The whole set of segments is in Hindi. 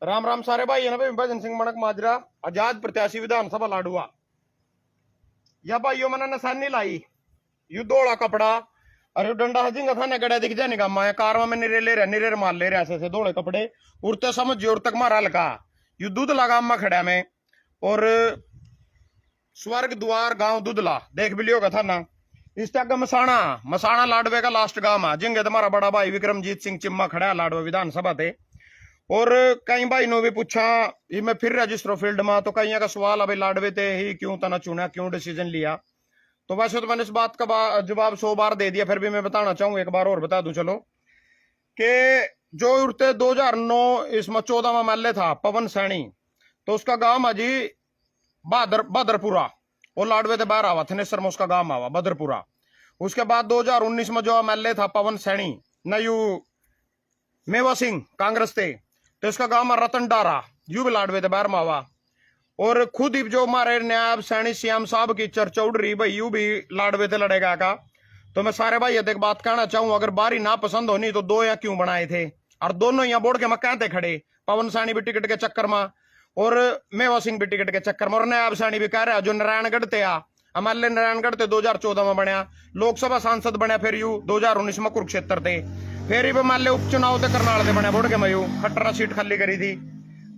राम राम सारे भाई है ना। भजन सिंह मणक माजरा आजाद प्रत्याशी विधानसभा लाडुआ। या भाइयों मैंने निशानी लाई यू दौड़ा कपड़ा अरे डंडा हजिंगा था ने गड़ा दिख जाए निगाह माया कार में निरे ले रहा निरे मार ले रहे ऐसे दौड़े कपड़े उड़ते समझ जोर तक मारा हल्का यू दूध लगा मैं खड़ा में और स्वर्ग द्वार गांव दूधला देख भी लियोगा था ना। इस तक मसाणा मसाणा लाडवे का लास्ट गांव है जिंगे तुम्हारा बड़ा भाई विक्रमजीत सिंह चिम्मा खड़ा है लाडवा विधानसभा थे। और कई भाई ने भी पूछा ये मैं फिर रजिस्टर फील्ड में तो कई का सवाल अभी लाडवे थे ही क्यों तना चुना क्यों डिसीजन लिया। तो वैसे तो मैंने इस बात का जवाब 100 बार दे दिया फिर भी मैं बताना चाहूँ एक बार और बता दूं चलो कि जो उड़ते 2009 इसमें 14 में एमएलए था पवन सैनी तो उसका गांव है जी बदरपुरा वो लाडवे से बाहर आवा थनेसर में उसका गांव आवा बदरपुरा। उसके बाद 2019 में जो एमएलए था पवन सैनी नयू मेवा सिंह कांग्रेस थे तो इसका गांव है रतन डारा यू भी लाडवे से बाहर मावा। और खुद ही जो हमारे नायब सैनी सीएम साहब की चर्चा उड़ रही भाई यू भी लाडवे से लड़ेगा का। तो मैं सारे भाई एक बात कहना चाहूँ अगर बारी ना पसंद होनी तो दो या क्यों बनाए थे और दोनों यहाँ बोर्ड के मैं कहते खड़े पवन सैनी भी टिकट के चक्कर में और मेवा सिंह भी टिकट के चक्कर में और नायब सैनी भी कह रहा है जो नारायणगढ़ थे एमएलए नारायणगढ़ थे 2014 में बनया लोकसभा सांसद बनया फिर यू 2019 में कुरुक्षेत्र थे फिर एमएलए उपचुनाव थे करनाल से बने बोर्ड के मयू 18 सीट खाली करी थी।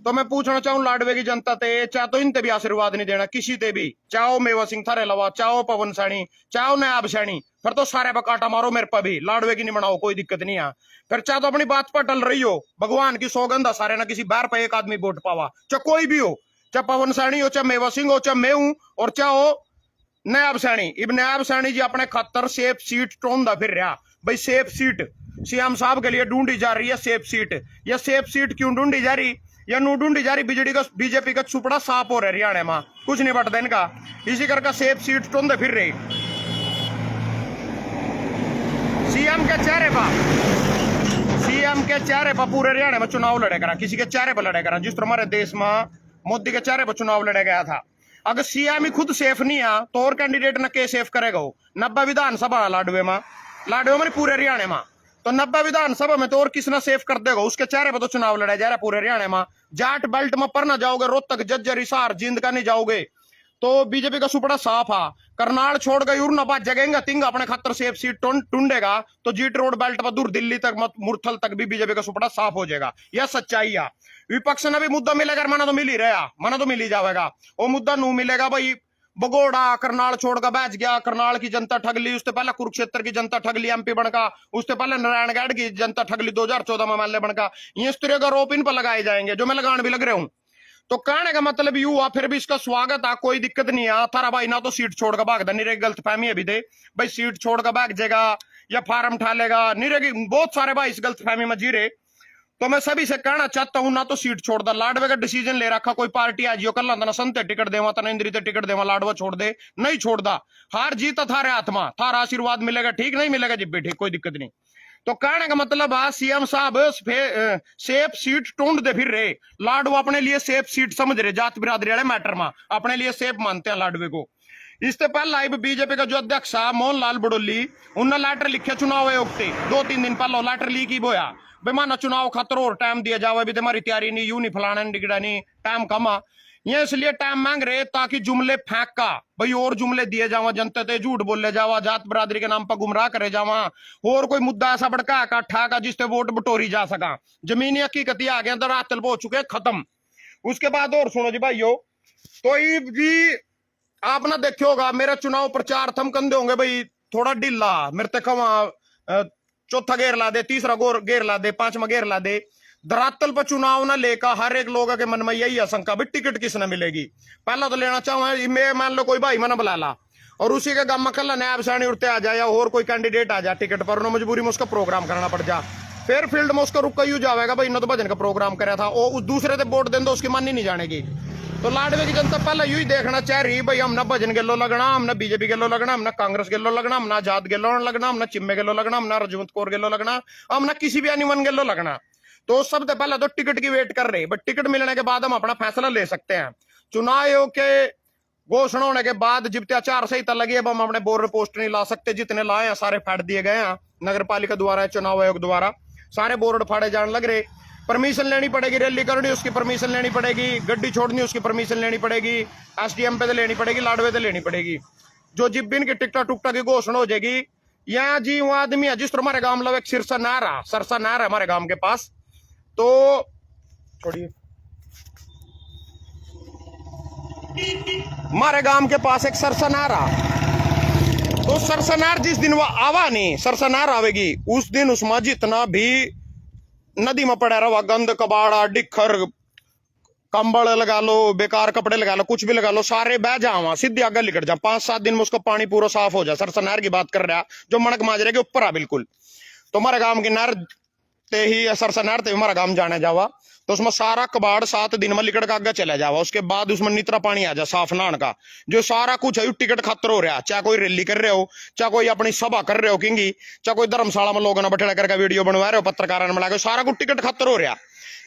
तो मैं पूछना चाहूँ लाडवे की जनता ते चाहे तो इनते भी आशीर्वाद नहीं देना किसी ते भी चाहो मेवा सिंह थारे लवा चाहो पवन सैनी चाहो नायब सैनी फिर तो सारे पर काटा मारो मेरे पर भी लाडवे की नहीं बनाओ कोई दिक्कत नहीं है। फिर चाहे तो अपनी बात पर टल रही हो भगवान की सौगंध है सारे ना किसी बार पर एक आदमी वोट पावा चाहे कोई भी हो चाहे पवन सैनी हो चाहे मेवा सिंह हो चाहे मैं हूं और चाहे हो नायब सैनी। इब नायब सैनी जी अपने खातर सेफ सीट टोंदा फिर रहा भाई सेफ सीट सीएम साहब के लिए ढूंढी जा रही है सेफ सीट। यह सेफ सीट क्यों ढूंढी जा रही या नू ढूंढी जा रही बीजेपी का सुपड़ा साफ हो रहा है हरियाणा में कुछ नहीं बटता इनका इसी करके सेफ सीट टोंदे फिर रही सीएम के चेहरे पर पूरे हरियाणा में चुनाव लड़े करा किसी के चेहरे पर लड़े करा जिस तरह हमारे देश में मोदी के चेहरे पर चुनाव लड़े गया था। अगर सीएम ही खुद सेफ नहीं है तो और कैंडिडेट न के सेफ करेगा वो 90 विधानसभा लाडवे में पूरे हरियाणा में तो 90 विधानसभा में तो और किसना सेफ कर देगा उसके चेहरे पर तो चुनाव लड़ा जा रहा है पूरे हरियाणा में। जाट बेल्ट में पर ना जाओगे रोहतक जज्जर हिसार जिंद का नहीं जाओगे तो बीजेपी का सुपड़ा साफ है। करनाल छोड़ गई उड़ना बात जगेंगे तिंग अपने खातर सेफ सीट टूंढेगा तो जीट रोड बेल्ट पर दूर दिल्ली तक मुरथल तक भी बीजेपी का सुपड़ा साफ हो जाएगा। यह सच्चाई है। विपक्ष ने भी मुद्दा मिलेगा मना तो मिल ही रहा मना तो मिल ही जाएगा वो मुद्दा नू मिलेगा भाई बगोड़ा करनाल छोड़कर बैच गया करनाल की जनता ठग ली उससे पहले कुरुक्षेत्र की जनता ठग ली एमपी बनका उससे पहले नारायणगढ़ की जनता ठग ली 2014 में एमएलए बनका ये इस तरह का आरोप इन पर लगाए जाएंगे जो मैं लगाने भी लग रहा हूं। तो कहने का मतलब यू हुआ फिर भी इसका स्वागत है कोई दिक्कत नहीं है थारा भाई ना तो सीट छोड़कर भाग दे निरे गलत फहमी अभी दे भाई सीट छोड़कर भाग जाएगा या फार्म ठालेगा निरे की बहुत सारे भाई इस गलत फहमी में जी रहे। तो मैं सभी से कहना चाहता हूं ना तो सीट छोड़ दे लाडवे का डिसीजन ले रखा कोई पार्टी आज यो कल ना संते टिकट देवा तना इंद्री ते टिकट देवा लाडवा छोड़ दे नहीं छोड़दा हार जीत थारे हाथ में थारा आशीर्वाद मिलेगा ठीक नहीं मिलेगा जिब्बे ठीक कोई दिक्कत नहीं। तो कहने का मतलब है सीएम साहब सेफ सीट ढूंढ दे फिर रहे लाडवा अपने लिए सेफ सीट समझ रहे जात बिरादरी वाले मैटर में अपने लिए सेफ मानते हैं लाडवे को। इससे पहले बीजेपी का जो अध्यक्ष है मोहन लाल बड़ोली उन्होंने लेटर लिखे चुनाव आयोग से 2-3 दिन पहले लेटर लीक ही बोया भाई माना चुनाव खातर और टाइम दिया जाओ अभी तुम्हारी तैयारी नहीं यू नहीं फलाना नहीं डिगड़ा नहीं टाइम कमा ये इसलिए टाइम मांग रहे ताकि जुमले फेंक का भाई और जुमले दिए जावा जनता ते झूठ बोले जावा जात बरादरी के नाम पर गुमराह करे जावा और कोई मुद्दा ऐसा भड़का का ठाका जिससे वोट बटोरी जा सका जमीनी हकीकत आ गया दरातल हो चुके खत्म। उसके बाद और सुनो जी भाइयों तो जी आप ना देखियो होगा मेरा चुनाव प्रचार थम कंधे होंगे भाई थोड़ा ढिल्ला मेरे तक चौथा गेर ला दे तीसरा गेर ला दे पांचवा गेर ला दे धरातल पर चुनाव ना लेकर हर एक लोगों के मन में यही आशंका भी टिकट किसने मिलेगी। पहला तो लेना चाहूँ मैं मान लो कोई भाई मना बुला ला और उसी के गांव में कल नायब सैनी उड़ते आ जाए या और कोई कैंडिडेट आ जाए टिकट पर उन्हें मजबूरी में उसका प्रोग्राम करना पड़ जा फिर फील्ड में उसका रुका यूं जाएगा भाई न तो भजन का प्रोग्राम करा था वो उस दूसरे से वोट दें तो उसकी मन ही नहीं जानेगी। तो लाडवे की जनता पहले यू ही देखना चाह रही भाई हम ना भजन गेलो लगना हम ना बीजेपी गेलो लगना हम ना कांग्रेस गेलो लगना हम ना आजाद गेलो लगना हम ना चिम्मे गेलो लगना हम ना रजवंत कौर गेलो लगना हम ना किसी भी एनिवन गेलो लगना। तो सबसे पहले तो टिकट की वेट कर रहे बट टिकट मिलने के बाद हम अपना फैसला ले सकते हैं। चुनाव आयोग के घोषणा होने के बाद जितने आचार संहिता लगी अब हम अपने बोर्डर पोस्ट नहीं ला सकते जितने लाए हैं सारे फाड़ दिए गए हैं नगर पालिका द्वारा चुनाव आयोग द्वारा सारे बोर्ड फाड़े जाने लग रहे। परमिशन लेनी पड़ेगी, रैली करनी उसकी परमिशन लेनी पड़ेगी, गड्डी छोड़नी उसकी परमिशन लेनी पड़ेगी, एसडीएम पे तो लेनी पड़ेगी, लाडवे तो लेनी पड़ेगी। जो जिप बिन की टिकटा टुकटा की घोषणा हो जाएगी, यहाँ जी वो आदमी है जिस तरह हमारे गांव में एक सिरसा नहर है हमारे गांव के पास। तो छोड़िए, हमारे गांव के पास एक सरसनार आ, तो सरसनार जिस दिन वो आवा नहीं, सरसनार आवेगी उस दिन उसमें जितना भी नदी में पड़ा रहा गंद कबाड़ा डिखर कंबल लगा लो, बेकार कपड़े लगा लो, कुछ भी लगा लो, सारे बह जावा सीधे आगे लिकट जा। 5-7 दिन में उसका पानी पूरा साफ हो जाए। सरसनार की बात कर रहा जो मणक माजरे के ऊपर आ बिल्कुल। तो हमारे गांव की नहर ते ही सरसनार ते हमारा गांव जाने जावा, तो उसमें सारा कबाड़ 7 दिन में लिकड़ का आगे चला जावा। उसके बाद उसमें नितरा पानी आ जा साफ नहान का। जो सारा कुछ है टिकट खतर हो रहा, चाहे कोई रैली कर रहे हो, चाहे कोई अपनी सभा कर रहे हो किंगी, चाहे कोई धर्मशाला में लोगों ने बैठे करके वीडियो बनवा रहे हो, पत्रकारों ने मिला, सारा कुछ टिकट खतर हो रहा।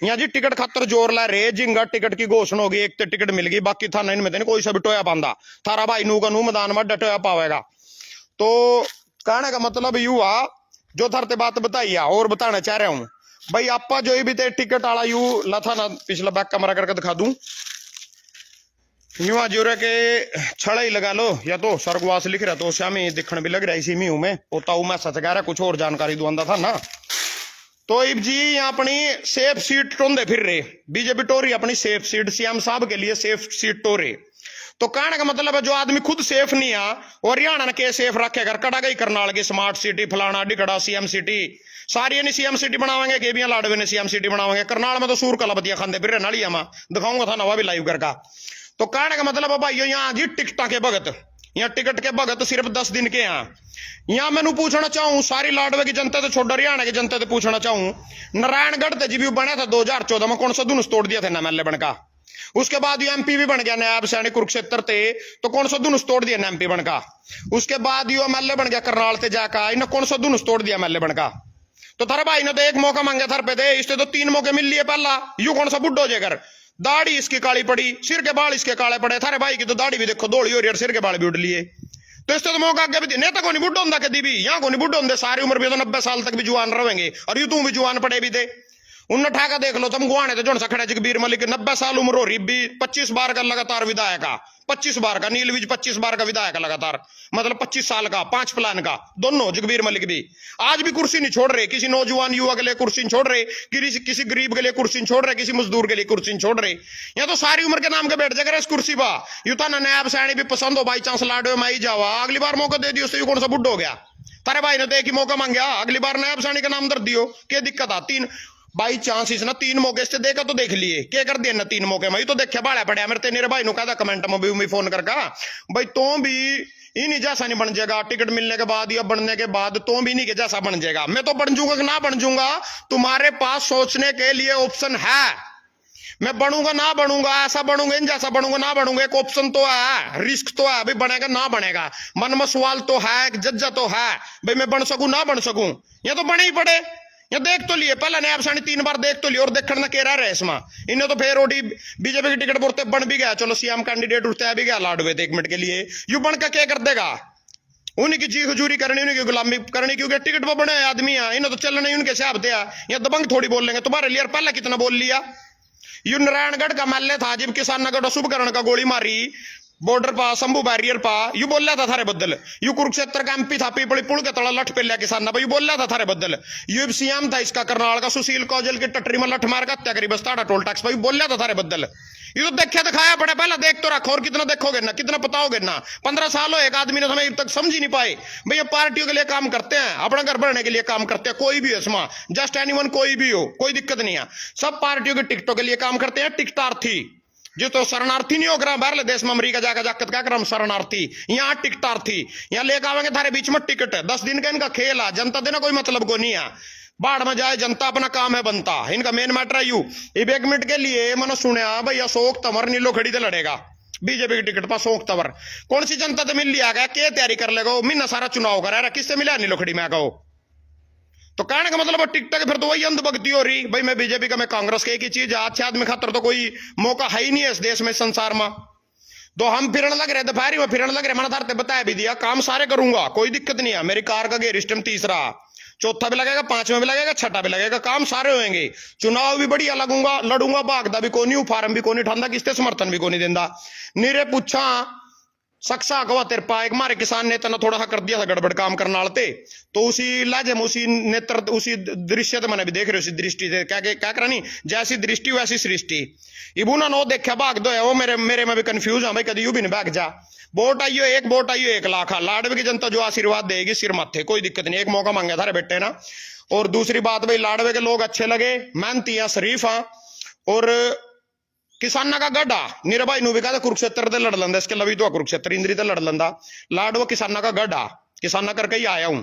यहाँ जी टिकट खतर जोर ला रहे जिंगा टिकट की घोषणा होगी, एक तो टिकट मिल गई, बाकी था नहीं में कोई सा भी टोया पांदा, थारा भाई नू का नू मैदान में डटोया पावेगा। तो कहने का मतलब यू हुआ जो थरते बात बताई और बताना चाह रहा हूं भाई, आपा जो भी ते टिकट आला यू लथा ना, पिछला बैक कैमरा करके दिखा दूं, यूं जोरे के छड़ा ही लगा लो, या तो स्वर्गवास लिख रहा तो श्यामी दिखने भी लग रहा इसी मी में पोता मैं सच कह रहा, कुछ और जानकारी दुआंदा था ना। तो इब जी यहाँ अपनी सेफ सीट टोंदे फिर रहे, बीजेपी टोरी अपनी सेफ सीट, सीएम साहब के लिए सेफ सीट टोरे। तो कहने का मतलब है जो आदमी खुद सेफ नहीं आ और हरियाणा के सेफ रखेगा, कड़ा गई करनाल की स्मार्ट सिटी फलाना डिकड़ा सीएम सिटी, सारी नहीं सीएम सिटी बनावेंगे, केबियां लाडवे ने सीएम सिटी बनावेंगे। करनाल में तो सूर कलबतियां खाते फिर नालिया में दिखाऊंगा था नवा भी लाइव करका। तो कहने का मतलब है भाई यहाँ जी टिकटा के भगत, यहाँ टिकट के भगत सिर्फ 10 दिन के यहाँ मैंने पूछना चाहूं सारी लाडवे की जनता तो छोड़ हरियाणा की जनता तो पूछना चाहूं, नारायणगढ़ ते जी बना था 2014 में, कौन सा धनुष तोड़ दिया था ना एमएलए बनका। उसके बाद यू एमपी भी बन गया नायब सैनिक कुरुक्षेत्र ते, तो कौन सा धनुष तोड़ दिया एमपी बनका। उसके बाद यू एमएलए बन गया करनाल ते जाकर, इन्हें कौन सा धनुष तोड़ दिया एमएलए बनका। तो थारे भाई ने तो एक मौका मांगा थर पे थे, इससे तो 3 मौके मिल लिए पहला। यू कौन सा बुड्ढो जेकर दाढ़ी इसकी काली पड़ी, सिर के बाल इसके काले पड़े, थारे भाई की तो दाढ़ी भी देखो दौड़ी हो रही है, सिर के बाल भी उड़ लिए। तो इससे तो मौका आगे भी नेता को नहीं बुड्ढो होंगे कभी भी, यहाँ को नहीं बुड्ढो होंगे, सारी उम्र भी तो 90 साल तक भी जुआन रहेंगे, और यू तू भी जुआन पड़े भी थे। उन ठाका देख लो तुम गुआने तो जो खड़ा जगबीर मलिक 90 साल उम्र हो रही भी, 25 बार का लगातार विधायक, 25 बार का नील विज 25 बार का विधायक लगातार, मतलब 25 साल का 5 प्लान का दोनों जगबीर मलिक भी आज भी कुर्सी नहीं छोड़ रहे, किसी नौजवान युवा के लिए कुर्सी नहीं छोड़ रहे, किसी गरीब के लिए कुर्सी नहीं छोड़ रहे, किसी मजदूर के लिए कुर्सी नहीं छोड़ रहे। यहाँ तो सारी उम्र के नाम के बैठ जाएगा इस कुर्सी पर। यू तो नायब सैनी भी पसंद हो, बाई चांस लाडो में आई जावा, अगली बार मौका दे दियो, उससे कौन सा बुढ़ हो गया। तारे भाई ने तो एक ही मौका मांगा, अगली बार नायब सैनी का नाम दर दियो, क्या दिक्कत आ। 3 बाई चांस इसने 3 मौके से देखा तो देख लिए, क्या कर दिया ना 3 मौके में, तो देखा बाड़ा पड़ा मेरे तेरे भाई नु कहता कमेंट में भी फोन करका भाई तो भी इन जैसा नहीं बन जाएगा, टिकट मिलने के बाद या बनने के बाद तो भी नहीं के जैसा बन जाएगा। मैं तो बन जाऊंगा कि ना बन जाऊंगा, तुम्हारे पास सोचने के लिए ऑप्शन है। मैं बनूंगा ना बनूंगा, ऐसा बनूंगा इन जैसा बनूंगा ना बनूंगा, एक ऑप्शन तो है, रिस्क तो है, अभी बनेगा ना बनेगा, मन में सवाल तो है, जज्जा तो है भाई मैं बन सकूं ना बन सकूं, ये तो बने ही पड़े। ये देख तो लिए पहला नायब सैनी 3 बार देख तो लिए, और देखने ना कह रहा है इसमें इन्हें तो फिर ओडी बीजेपी की टिकट बोलते बन भी गया, चलो सीएम कैंडिडेट उठता भी गया लाडवे 1 मिनट के लिए, यू बन का क्या कर देगा। उन्हीं की जी हजूरी करनी, उन्हीं की गुलामी करनी, क्योंकि टिकट पर बने आदमी है, इन्हें तो चलना ही उनके हिसाब से। या दबंग थोड़ी बोल लेंगे तुम्हारे लिए, पहला कितना बोल लिया। यू नारायणगढ़ का एमएलए था जब किसान नगर शुभकरण का गोली मारी बॉर्डर पा शंभू बैरियर पा, यू बोल रहा था थारे बदल। यू कुरुक्षेत्र का एमपी था, पीपली पुल के तड़ा लठ पे लिया किसान यू बोल रहा था थारे बदल। यू सीएम था इसका करनाल का, सुशील कौजल की टटरी में लठ मार का हत्या करी बस ताड़ा टोल टैक्स, बोल रहा था थारे बदल। ये तो देखा दिखाया पड़ा, पहला देख तो रखो, और कितना देखोगे ना, कितना बताओगे ना। 15 साल हो एक आदमी ने हमें तक समझ ही नहीं पाए भैया, पार्टियों के लिए काम करते हैं, अपना घर बढ़ने के लिए काम करते हैं, कोई भी हो इसमें, जस्ट एनीवन कोई भी हो, कोई दिक्कत नहीं है, सब पार्टियों के टिकटों के लिए काम करते हैं। टिकटार्थी जो तो शरणार्थी नहीं होगा बाहर देश में, अमेरिका जाकर जाकर क्या कर शरणार्थी, यहाँ टिकटार्थी, यहाँ लेकर आवेंगे थारे बीच में टिकट, 10 दिन का इनका खेल है, जनता देना कोई मतलब को नहीं है, बाढ़ में जाए जनता अपना काम है बनता, इनका मेन मैटर है। यू 1 मिनट के लिए मैंने सुना भाई अशोक तंवर नीलो खड़ी से लड़ेगा बीजेपी की टिकट पर, अशोक तंवर कौन सी जनता तो मिल लिया गया, क्या तैयारी कर लेगा महीना सारा चुनाव करा, किससे मिला नीलो खड़ी में कहो। तो कहने का मतलब टिकटॉक फिर तो वही अंधभक्ति हो रही भाई, मैं बीजेपी का मैं कांग्रेस का एक ही चीज है, अच्छे आदमी खातर तो कोई मौका है ही नहीं है इस देश में संसार में। तो हम फिरने लग रहे दोपहरी में फिरने लग रहे, मैंने बताया भी दिया काम सारे करूंगा, कोई दिक्कत नहीं है, मेरी कार का गेयर सिस्टम 3रा चौथा भी लगेगा, पांचवा भी लगेगा, छठा भी लगेगा, काम सारे होंगे। चुनाव भी बढ़िया लगूंगा, लड़ूंगा, भागदा भी कोनी हूं, फार्म भी कोनी ठांदा, किसते समर्थन भी कोनी देंदा। नीरे पूछा सक्सा कवा तेरे पा एक मारे किसान नेता ने थोड़ा सा कर दिया था गड़बड़ काम करने वाले, तो उसी लहजे में, उसी नेत्र, उसी दृश्य तो मैंने भी देख रहे उसी दृष्टि से क्या करा नहीं, जैसी दृष्टि वैसी सृष्टि। इबूना नो देखा भाग दो है वो, मेरे में भी कंफ्यूज है भाई, कभी यू भी नहीं भाग जा। वोट आइयो एक, वोट आइयो 1 लाख। लाडवे की जनता जो आशीर्वाद देगी सिर माथे, कोई दिक्कत नहीं, एक मौका मांगा था रे बेटे ना। और दूसरी बात भाई, लाडवे के लोग अच्छे लगे, मेहनती हैं, शरीफ हैं, और किसाना का गढ़ा नीरे भाई नु भी कहा कुरुक्षेत्र से लड़ लंदा, इसके लवी तो कुरुक्षेत्र इंद्री से लड़ लंदा। लाडवा किसाना का गढ़ा, किसाना करके ही आया हूं,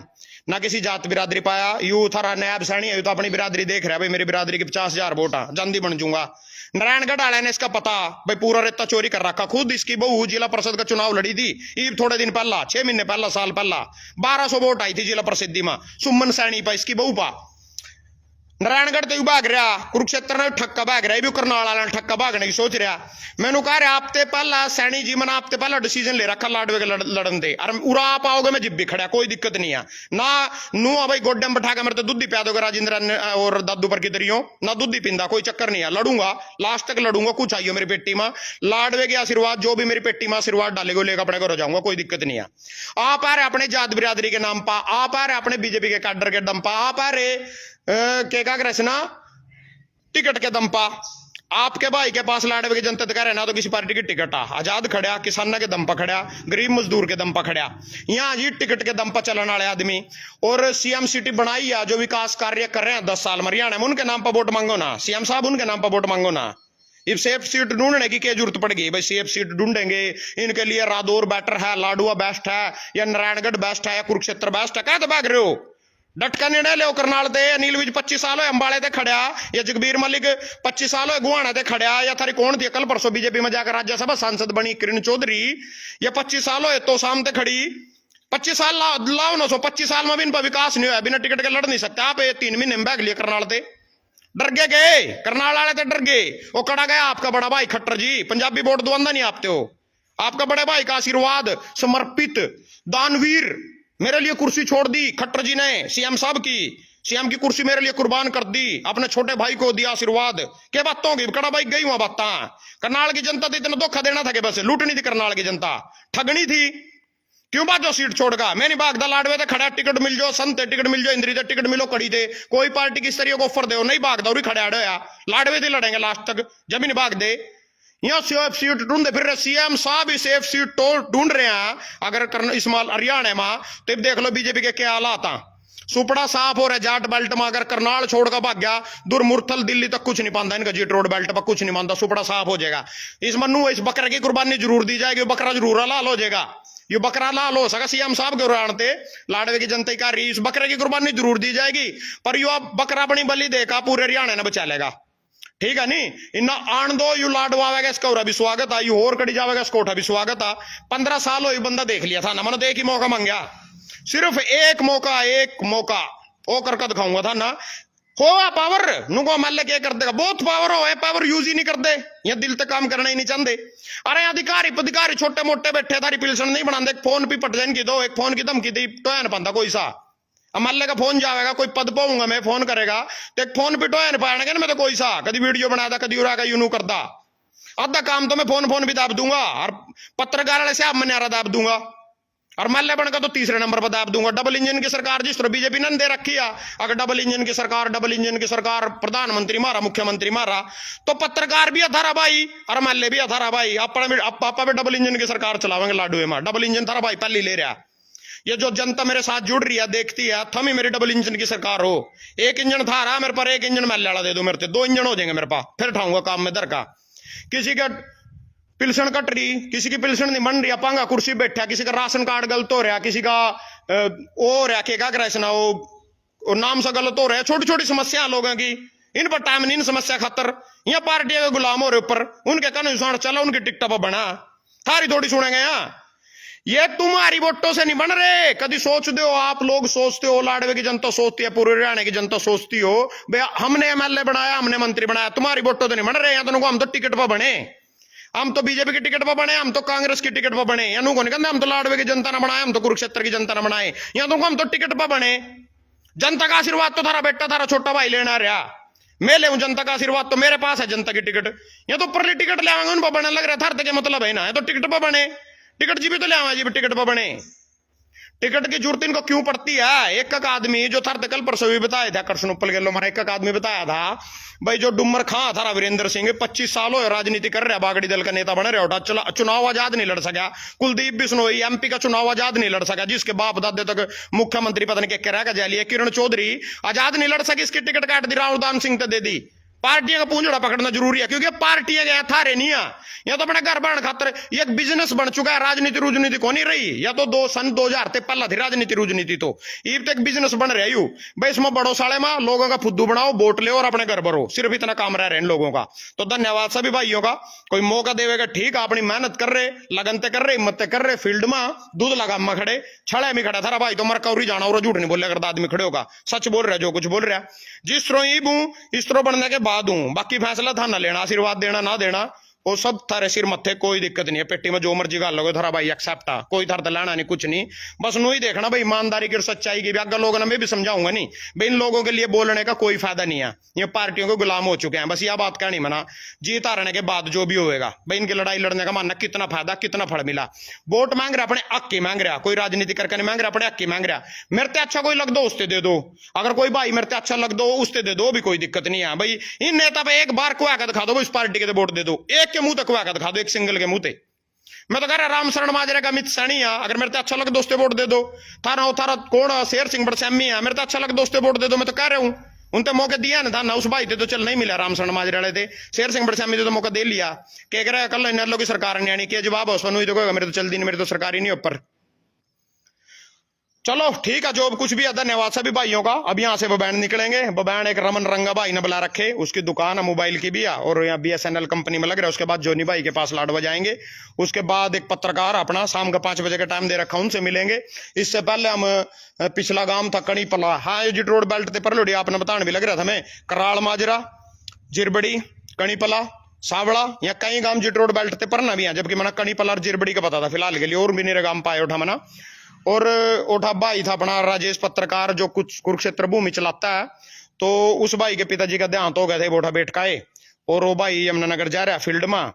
ना किसी जात बिरादरी पाया। यू थारा नैब सैनी है, तो अपनी बिरादरी देख रहा है भाई, मेरी बिरादरी की 50,000 वोट आ, जल्दी बन जूंगा। नारायणगढ़ वाले ने इसका पता भाई पूरा रेता चोरी कर रखा, खुद इसकी बहू जिला परिषद का चुनाव लड़ी थी ईब थोड़े दिन पहला, 6 महीने पहला, साल पहला 1200 वोट आई थी जिला परिषद में, सुमन सैनी पा, इसकी बहू पा। नारायणगढ़ तो भाग रहा, कुरुक्षेत्र ने ठक्का भाग रहा, भी करनाल वाला ठक्का भागने की सोच रहा। मैंने कहा रहा आपते पहला सैनी जी मैंने आपते पहला डिसीजन ले रखा लाडवे के लड़न दे, और उरा आप आओगे मैं जिब भी खड़ा, कोई दिक्कत नहीं है ना। नू भाई गोड्डम बैठा के मेरे तो दूध ही पिया दोगे राजेंद्र और दादू पर की दरियो ना, दूध ही पींदा, कोई चक्कर नहीं है, लड़ूंगा लास्ट तक लड़ूंगा, कुछ आइयो मेरी पेटी में। लाडवे के आशीर्वाद जो भी मेरी पेटी में आशीर्वाद डालेगा लेकर अपने घर हो जाऊंगा, कोई दिक्कत नहीं है। आप आ रहे अपने जात बिरादरी के नाम पा, आप आ रहे अपने बीजेपी के कैडर के दम पा, आप आ रहे ना टिकट के दम पा। आपके भाई के पास लाडवे की जनता कह रहे ना तो किसी पार्टी की टिकट आ, आजाद खड़ा, किसाना के दम पर खड़ा, गरीब मजदूर के दम पर खड़ा, यहाँ जी टिकट के दम पर चलने वाले आदमी। और सीएम सिटी बनाई है, जो विकास कार्य कर रहे हैं 10 साल में हरियाणा में, उनके नाम पर वोट मांगो ना, सीएम साहब उनके नाम पर वोट मांगो ना। इब सेफ सीट ढूंढने की क्या जरूरत पड़ गई भाई, सेफ सीट ढूंढेंगे इनके लिए रादौर बेटर है, लाडुआ बेस्ट है, या नारायणगढ़ बेस्ट है, या कुरुक्षेत्र बेस्ट है, क्या तो भाग रहे हो। डटका निर्णय लो करनाल दे। अनिल विज 25 साल हो अंबाले ते खड़िया, या जगबीर मलिक 25 साल हो गुहाना ते खड़िया, या थारी कौन थी कल परसों बीजेपी में जाकर राज्यसभा सांसद बनी किरण चौधरी, या 25 साल हो तो शाम ते खड़ी। 25 साल लाओ ना, 25 साल में भी इन पर विकास नहीं हुआ, बिना टिकट के लड़ नहीं सकते आप। 3 महीने में बैग लिए करनाल ते, डर गए करनाल वाले ते डर गए। वो कड़ा गया आपका बड़ा भाई खट्टर जी, पंजाबी वोट दुआंदा नहीं आपते हो, आपका बड़े भाई का आशीर्वाद समर्पित दानवीर मेरे लिए कुर्सी छोड़ दी खट्टर जी ने, सीएम साहब की, सीएम की कुर्सी मेरे लिए कुर्बान कर दी, अपने छोटे भाई को दिया आशीर्वाद। क्या बातों की कड़ा भाई गई हुआ बात। करनाल की जनता तो इतना धोखा देना था कि बस लूटनी थी, करनाल की जनता ठगनी थी, क्यों बाजो सीट छोड़गा। मैं नहीं भागदा, लाडवे थे खड़ा, टिकट मिल जाओ, संत टिकट मिल जाओ, इंद्री टिकट मिलो, कड़ी थे, कोई पार्टी किस तरह को ऑफर दे, नहीं भागदा, उरी खड़े आड़े लाडवे थे लड़ेंगे लास्ट तक, जब नहीं भाग दे। यहाँ सेफ सीट ढूंढते फिर सीएम साहब ही सेफ सीट तो ढूंढ रहे हैं। अगर इस माल हरियाणा में तो देख लो बीजेपी के क्या हालात हैं, सुपड़ा साफ हो रहा है जाट बेल्ट में। अगर करनाल छोड़कर भाग गया दुरमुरथल दिल्ली तक कुछ नहीं पाता, इनका जीट रोड बेल्ट पर कुछ नहीं मानता, सुपड़ा साफ हो जाएगा। इस मनु इस बकरे की कुर्बानी जरूर दी जाएगी, बकरा जरूर लाल हो जाएगा, ये बकरा लाल हो सका सीएम साहब के उड़ानते लाडवे की जनता का रही, इस बकरे की कुर्बानी जरूर दी जाएगी, पर यू अब बकरा अपनी बलि देगा पूरे हरियाणा ने बचा लेगा, ठीक है नी। इन्ना आन दो यू लाडवा आवेगा, इसका भी स्वागत है, यू और कड़ी जावेगा, इसका उठा भी स्वागत है। 15 साल हो बंदा देख लिया था ना, मैंने देख ही मौका मांगा, सिर्फ एक मौका ओ करके दिखाऊंगा था ना। हो पावर नुको मल्ले क्या कर देगा, बहुत पावर हो, पावर यूज ही नहीं करते, या दिल तक काम करना ही नहीं चाहते। अरे अधिकारी पदिकारी छोटे मोटे बैठे थारी पिलसन नहीं बनाते, फोन भी पट जाए दो, एक फोन की धमकी दी तो है ना पाता कोई सा, अमल्ले का फोन जाएगा, कोई पद पाऊंगा मैं, फोन करेगा तो एक फोन पिटो है पाएंगे ना मैं तो कोई सा, कभी वीडियो बनाया था, कभी उड़ा यूं करता, आधा काम तो मैं फोन भी दाब दूंगा, और पत्रकार वाले से आप मनारा दाब दूंगा, और मल्ले बनकर तो तीसरे नंबर पर दाब दूंगा। डबल इंजन की सरकार जिस तरह बीजेपी ने दे रखी है, अगर डबल इंजन की सरकार प्रधानमंत्री मारा, मुख्यमंत्री मारा, तो पत्रकार भी अथारा भाई और मल्ले भी अथारा भाई, पापा भी डबल इंजन की सरकार चलावेंगे लाडू में, डबल इंजन थारा भाई पहले ले रहा। ये जो जनता मेरे साथ जुड़ रही है देखती है, थम ही मेरी डबल इंजन की सरकार हो, एक इंजन था रहा मेरे पर, एक इंजन मल्ले वाला दे दो मेरे से, 2 इंजन हो जाएंगे मेरे पास, फिर उठाऊंगा काम में दर का। किसी का पिलसन कट रही, किसी की पिलसन नहीं बन रही, पांगा कुर्सी बैठा, किसी का राशन कार्ड गलत हो रहा, किसी का ओ रहा क्या ना वो नाम सा गलत हो रहा है, छोटी छोटी समस्या लोगों की, इन पर टाइम नहीं, इन समस्या खातर यहाँ पार्टी के गुलाम हो रहे ऊपर, उनके कन चला, उनकी टिकट पर बना, थारी थोड़ी सुनेंगे यहाँ। ये तुम्हारी वोटों से नहीं बन रहे, कभी सोच दो आप लोग, सोचते हो लाडवे की जनता सोचती है, पूरे हरियाणा की जनता सोचती हो भैया हमने एमएलए बनाया, हमने मंत्री बनाया, तुम्हारी वोटों से नहीं बन रहे। यहाँ तो हम तो टिकट पर बने, हम तो बीजेपी की टिकट पर बने, हम तो कांग्रेस की टिकट पर बने, या को नहीं कहते हम तो लाडवे की जनता ने बनाए, हम तो कुरुक्षेत्र की जनता ने बनाए, यहाँ तो हम तो टिकट पर बने। जनता का आशीर्वाद तो थारा बेटा थारा छोटा भाई लेना रहा, मैं ले जनता का आशीर्वाद तो मेरे पास है। जनता की टिकट या तो ऊपर टिकट ले आवांगे उन पर बनने लग रहा था के मतलब है ना, ये तो टिकट पर बने, टिकट जी भी तो ले आवा जी टिकट पर बने। टिकट की जरूरत इनको क्यों पड़ती है? एक एक आदमी जो थर कल परसों भी बताया था, कृष्ण उपल के लो हमारा एक आदमी बताया था भाई, जो डुमर खां था वीरेंद्र सिंह 25 साल हो राजनीति कर रहा, बागड़ी दल का नेता बन रहा उठा, चुनाव आजाद नहीं लड़ सका। कुलदीप बिश्नोई एमपी का चुनाव आजाद नहीं लड़ सका, जिसके बाप दादे तक मुख्यमंत्री पता नहीं क्या रहेगा जालिए। किरण चौधरी आजाद नहीं लड़ सकी, इसकी टिकट काट दी, राहुल दान सिंह तो दे दी। पार्टियां का पूंजड़ा पकड़ना जरूरी है, क्योंकि पार्टियां गया थारे नहीं आ, या तो अपने घर बढ़ने खातर एक बिजनेस बन चुका है। राजनीति रूजनीति को नहीं रही, या तो 2000 ते पहला थी राजनीति रूजनीति, तो इब तक बिजनेस बन रही हूं भाई। इसमें बड़ो साले में लोगों का फुद्दू बनाओ, वोट ले और अपने घर भरो, सिर्फ इतना काम रह रहे हैं लोगों का। तो धन्यवाद सभी भाइयों का, कोई मौका देवेगा ठीक, अपनी मेहनत कर रहे, लगन ते कर रहे, हिम्मत कर रहे, फील्ड में दूध लगा में खड़े, छड़े में खड़ा थारा भाई तो मर कौरी जाना और झूठ नहीं बोले अगर आदमी खड़े होगा, सच बोल रहा जो कुछ बोल रहा। जिस तरह ईब हूं इस तरह बनने के बाद हूं, बाकी फैसला था ना लेना, आशीर्वाद देना ना देना वो सब थारे सिर मत्थे, कोई दिक्कत नहीं है। पेटी में जो मर्जी गाल लोगे थारा भाई एक्सेप्ट आ, कोई थार लाना नहीं कुछ नहीं, बस नू ही देखना भाई ईमानदारी की सच्चाई की। अगर लोगों ने मैं भी समझाऊंगा नहीं भाई, इन लोगों के लिए बोलने का कोई फायदा नहीं है, ये पार्टियों को गुलाम हो चुके हैं। बस यह बात कहनी मना, जीत हारने के बाद जो भी होगा भाई, इनकी लड़ाई लड़ने का मानना कितना फायदा कितना फल मिला। वोट मांग रहा अपने हक की मांग रहा, कोई राजनीति करके नहीं मांग रहा, अपने हक की मांग रहा। मेरे ते अच्छा कोई लग दो उससे दे दो, अगर कोई भाई मेरे ते अच्छा लग दो उससे दे दो, भी कोई दिक्कत नहीं है भाई। इन नेता पे एक बार कुआ कर दिखा दो, इस पार्टी के वोट दे दो, एक के मुंह तक कुआ कर दिखा दो, एक सिंगल के मुंह पे। मैं तो कह रहा राम शरण माजरे का अमित सैनी है, अगर मेरे तो अच्छा लग दोस्ते वोट दे दो। थारा कौन शेर सिंह बड़सैमी है, मेरे तो अच्छा लग दोस्ते वोट दे दो। मैं तो कह रहा हूं उनते मौके दिया ना था ना, उस भाई थे तो चल नहीं मिला, राम शरण माजरे वाले थे, शेर सिंह बड़सैमी थे तो मौका दे लिया। कह रहा कल इन लोगों की सरकार नहीं आनी, क्या जवाब है तो मेरे तो चल दी, मेरी तो सरकार ही नहीं ऊपर। चलो ठीक है, जो कुछ भी है धन्यवाद सभी भाइयों का। अब यहाँ से बबैन निकलेंगे, बबैन एक रमन रंगा भाई ने बुला रखे, उसकी दुकान है मोबाइल की भी है और यहाँ BSNL कंपनी में लग रहा है। उसके बाद जोनी भाई के पास लाड बजाएंगे, उसके बाद एक पत्रकार अपना शाम का 5 बजे का टाइम दे रखा, उनसे मिलेंगे। इससे पहले हम पिछला गांव था कणीपला, हाँ जिट रोड बेल्ट पे परलोडी आपने बताने भी लग रहा था हमें, कराल माजरा जिरबड़ी कणीपला सावड़ा या कई गांव जिट रोड बेल्ट पे परना भी है, जबकि मना कणीपला और जिरबड़ी का पता था फिलहाल के लिए, और भी मेरे गांव पाए उठा मना। और ओठा भाई था अपना राजेश पत्रकार, जो कुछ कुरुक्षेत्र भूमि चलाता है, तो उस भाई के पिताजी का देहांत हो गए थे बोठा बेटकाए, और वो भाई यमुनानगर जा रहा है फील्ड में।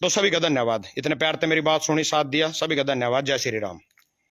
तो सभी का धन्यवाद, इतने प्यार से मेरी बात सुनी, साथ दिया, सभी का धन्यवाद। जय श्री राम।